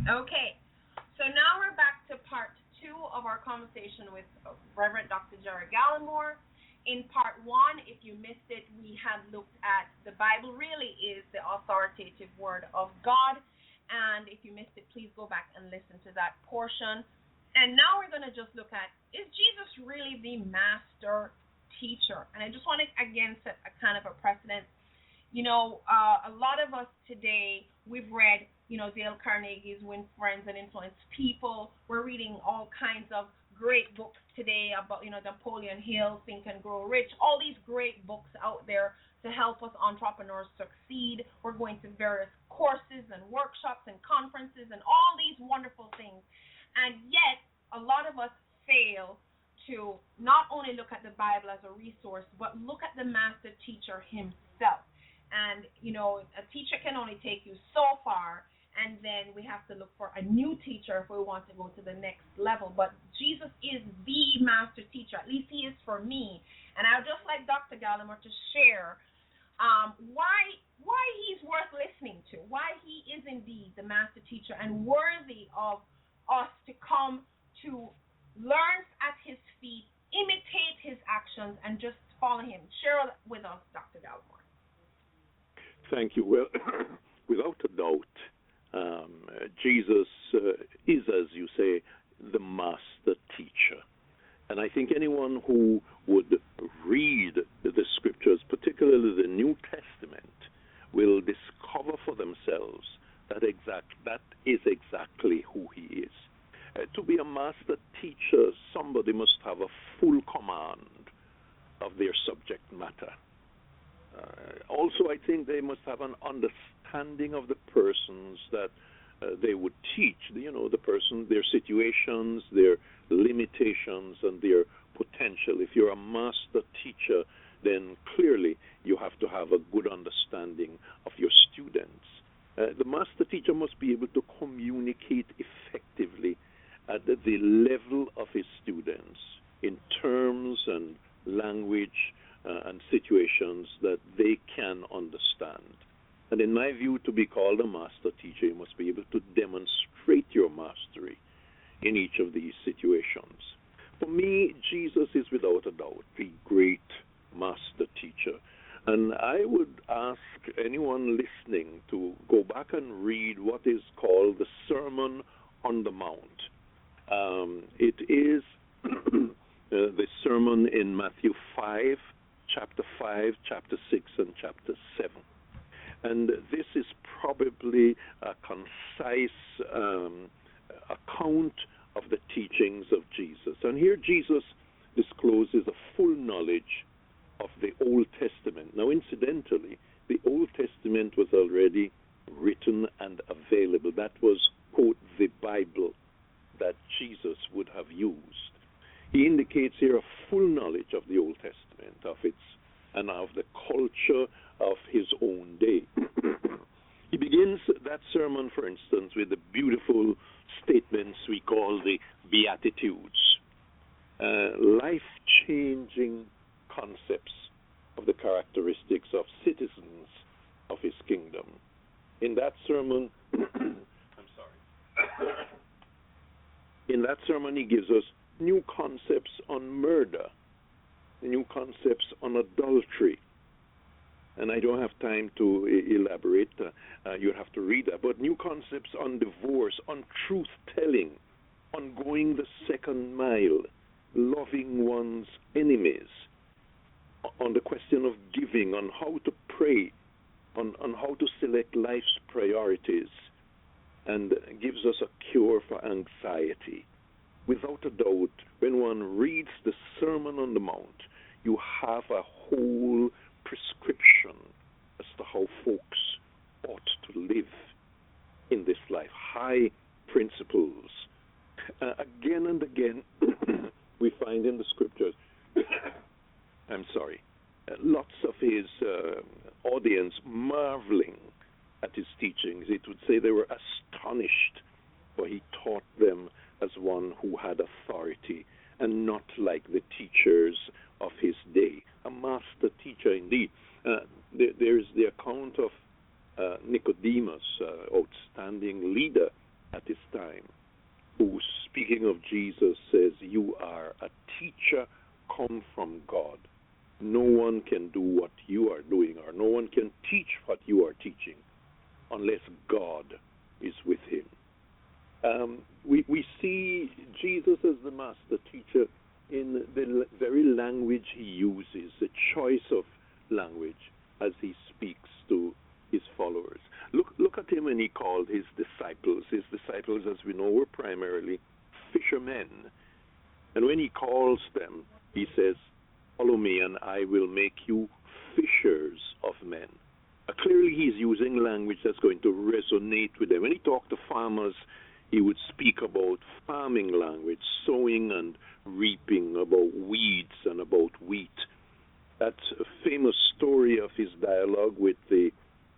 Okay, so now we're back to part two of our conversation with Reverend Dr. Jerry Gallimore. In part one, if you missed it, we had looked at the Bible really is the authoritative word of God. And if you missed it, please go back and listen to that portion. And now we're going to just look at, is Jesus really the master teacher? And I just want to again set a kind of a precedent. A lot of us today, we've read, Dale Carnegie's Win Friends and Influence People. We're reading all kinds of great books today about, Napoleon Hill, Think and Grow Rich, all these great books out there to help us entrepreneurs succeed. We're going to various courses and workshops and conferences and all these wonderful things. And yet, a lot of us fail to not only look at the Bible as a resource, but look at the master teacher himself. And, a teacher can only take you so far, and then we have to look for a new teacher if we want to go to the next level. But Jesus is the master teacher, at least he is for me. And I would just like Dr. Gallimore to share why he's worth listening to, why he is indeed the master teacher and worthy of us to come to learn at his feet, imitate his actions, and just follow him. Share with us, Dr. Gallimore. Thank you. Well, without a doubt, Jesus is, as you say, the master teacher. And I think anyone who would read the scriptures, particularly the New Testament, will discover for themselves that is exactly who he is. To be a master teacher, somebody must have a full command of their subject matter. Also, I think they must have an understanding of the persons that they would teach, the person, their situations, their limitations, and their potential. If you're a master teacher, then clearly you have to have a good understanding of your students. The master teacher must be able to communicate effectively at the level of his students in terms and language and situations that they can understand. And in my view, to be called a master teacher, you must be able to demonstrate your mastery in each of these situations. For me, Jesus is without a doubt the great master teacher. And I would ask anyone listening to go back and read what is called the Sermon on the Mount. It is the sermon in Matthew 5, chapter 5, chapter 6, and chapter 7. And this is probably a concise account of the teachings of Jesus. And here Jesus discloses a full knowledge of the Old Testament. Now, incidentally, the Old Testament was already written and available. That was, quote, the Bible that Jesus would have used. He indicates here a full knowledge of the Old Testament, of its and of the culture of his own day. He begins that sermon, for instance, with the beautiful statements we call the Beatitudes, life-changing concepts of the characteristics of citizens of his kingdom. In that sermon, in that sermon, he gives us new concepts on murder, new concepts on adultery. And I don't have time to elaborate. You have to read that. But new concepts on divorce, on truth-telling, on going the second mile, loving one's enemies, on the question of giving, on how to pray, on how to select life's priorities, and gives us a cure for anxiety. Without a doubt, when one reads the Sermon on the Mount, you have a whole prescription as to how folks ought to live in this life. High principles. Again and again, we find in the scriptures, lots of his audience marveling at his teachings. It would say they were astonished, for he taught them as one who had authority and not like the teachers of his day. A master teacher indeed. There's the account of Nicodemus, outstanding leader at teaching of Jesus says, you are a teacher come from God. No one can do what you are doing, or no one can teach what you are teaching unless God is with him. We see Jesus as the master teacher in the very language he uses, the choice of language as he speaks to his followers. Look at him when he called his disciples. His disciples, as we know, were primarily fishermen. And when he calls them, he says, follow me and I will make you fishers of men. Clearly he's using language that's going to resonate with them. When he talked to farmers, he would speak about farming language, sowing and reaping, about weeds and about wheat. That famous story of his dialogue with the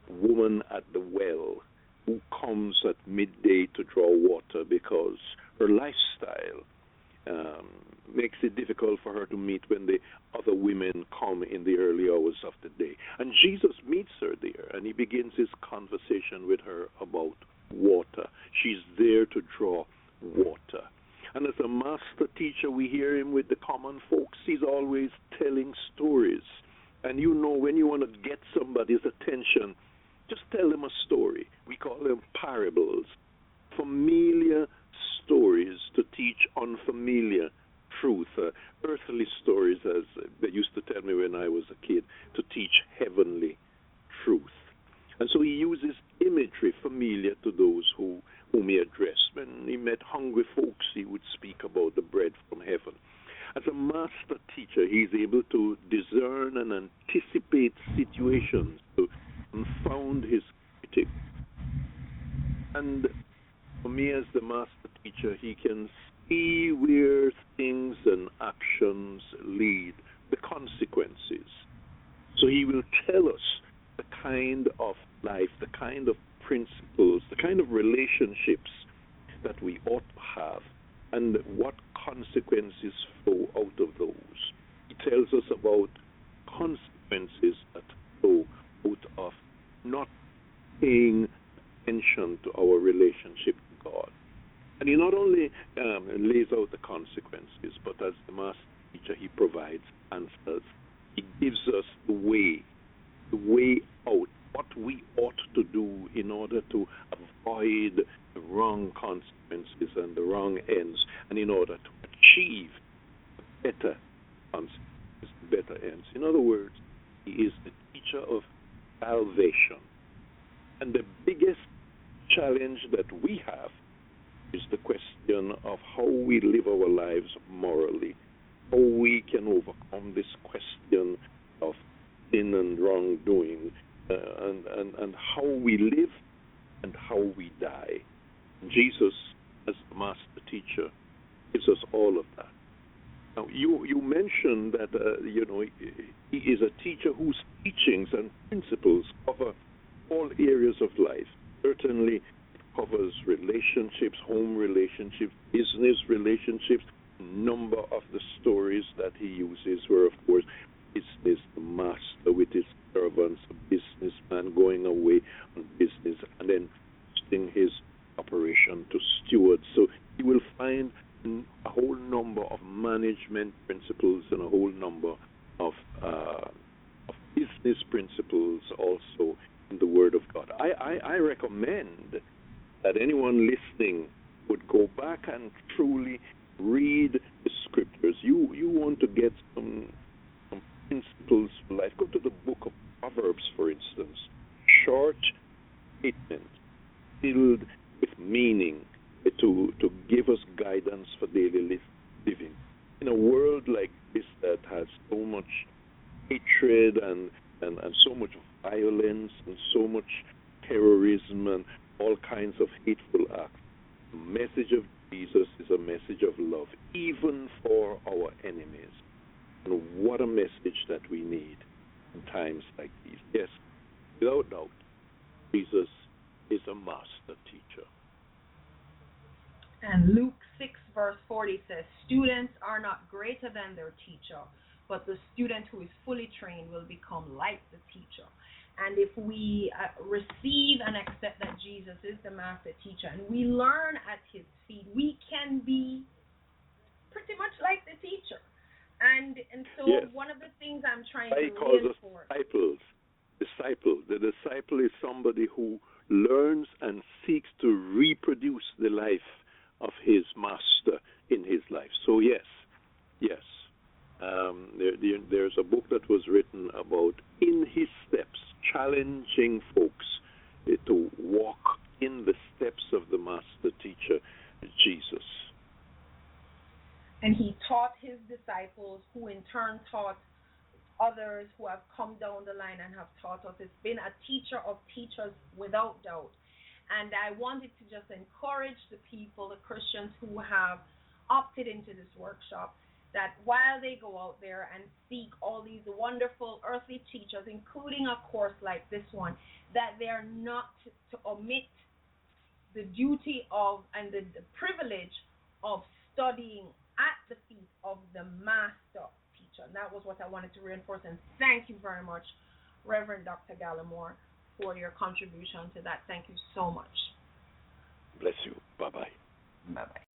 woman at the well who comes at midday to draw water because her lifestyle makes it difficult for her to meet when the other women come in the early hours of the day. And Jesus meets her there, and he begins his conversation with her about water. She's there to draw water. And as a master teacher, we hear him with the common folks. He's always telling stories. And you know, when you want to get somebody's attention, just tell them a story. We call them parables. Familiar stories to teach unfamiliar truth. Earthly stories, as they used to tell me when I was a kid, to teach heavenly truth. And so he uses imagery familiar to those whom he addressed. When he met hungry folks, he would speak about the bread from heaven. As a master teacher, he's able to discern and anticipate situations to confound his critic. And for me, as the master teacher, he can see where things and actions lead, the consequences. So he will tell us the kind of life, the kind of principles, the kind of relationships that we ought to have, and what consequences flow out of those. He tells us about consequences that flow out of not paying attention to our relationship with God. And he not only lays out the consequences, but as the master teacher, he provides answers. He gives us the way out, what we ought to do in order to avoid the wrong consequences and the wrong ends, and in order to achieve better consequences, better ends. In other words, he is the teacher of salvation. And the biggest challenge that we have is the question of how we live our lives morally, how we can overcome this question of sin and wrongdoing, and how we live and how we die. Jesus, as the master teacher, gives us all of that. Now, you mentioned that he is a teacher whose teachings and principles cover all areas of life. Certainly, it covers relationships, home relationships, business relationships. A number of the stories that he uses were, of course, business, the master with his servants, a businessman going away on business, and then trusting his operation to stewards. So you will find a whole number of management principles and a whole number of business principles also in the Word of God. I recommend that anyone listening would go back and truly read the scriptures. You want to get some principles for life. Go to the book of Proverbs, for instance. Short statements filled with meaning to give us guidance for daily living. In a world like this that has so much hatred and so much violence and so much terrorism and all kinds of hateful acts, the message of Jesus is a message of love, even for our enemies. And what a message that we need in times like these. Yes, without doubt, Jesus is a master teacher. And Luke 6, verse 40 says, students are not greater than their teacher, but the student who is fully trained will become like the teacher. And if we receive and accept that Jesus is the master teacher and we learn at his feet, we can be pretty much like the teacher. And so Yes. one of the things I'm trying He to calls us reinforce. disciple. The disciple is somebody who learns and seeks to reproduce the life of his master in his life. So yes. There's a book that was written about in his steps, challenging folks to walk in the steps of the master teacher, Jesus. And he taught his disciples, who in turn taught others who have come down the line and have taught us. It's been a teacher of teachers without doubt. And I wanted to just encourage the people, the Christians who have opted into this workshop, that while they go out there and seek all these wonderful earthly teachers, including a course like this one, that they are not to omit the duty of and the privilege of studying at the feet of the master teacher. And that was what I wanted to reinforce. And thank you very much, Reverend Dr. Gallimore, for your contribution to that. Thank you so much. Bless you. Bye-bye. Bye-bye.